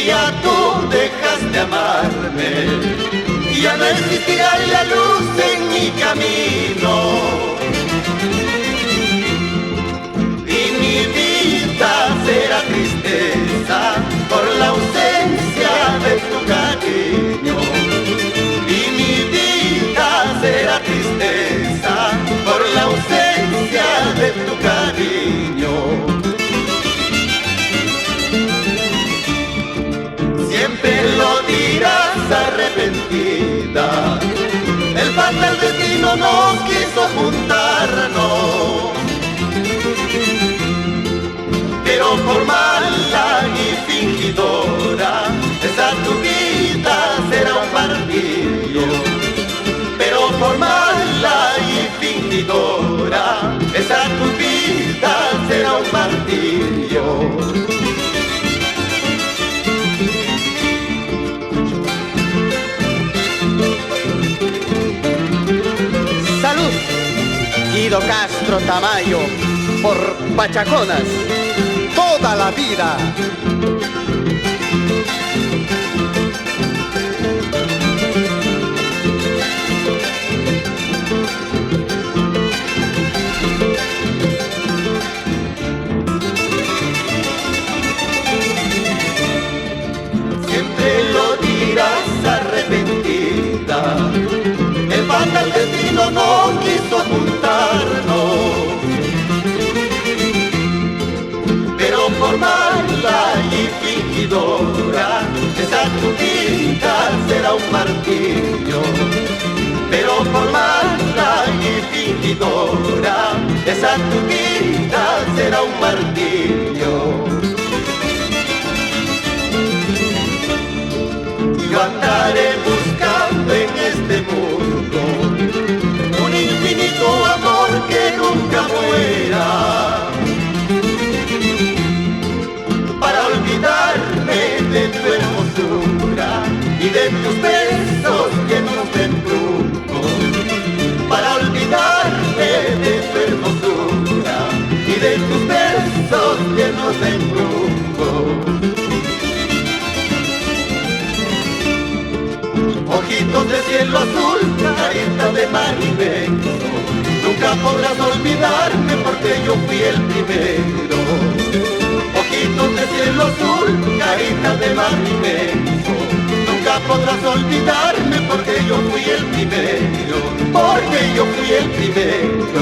día tú dejaste amarme, ya no existirá la luz en mi camino. Y mi vida será tristeza por la ausencia de tu cariño. Y mi vida será tristeza por la ausencia de tu cariño. Siempre lo dirás arrepentida, el fatal destino nos quiso juntarnos, pero por mala y fingidora, esa tu vida será un martirio. Pero por mala y fingidora, esa tu vida será un martirio. Salud, Guido Castro Tamayo, por Pachaconas, toda la vida. Siempre lo dirás arrepentida, el fatal destino no quiso juntarnos, pero por mala y fingidora, esa tu vida será un martirio. Pero por mala y fingidora, esa tu vida será un martirio. Yo andaré buscando en este mundo un infinito amor que nunca muera, para olvidarme de tu hermosura y de tus besos llenos de embrujo, para olvidarme de tu hermosura y de tus besos llenos de embrujo. Ojitos de cielo azul, carita de mar inmenso, nunca podrás olvidarme porque yo fui el primero. Ojitos de cielo azul, carita de mar inmenso, nunca podrás olvidarme porque yo fui el primero, porque yo fui el primero.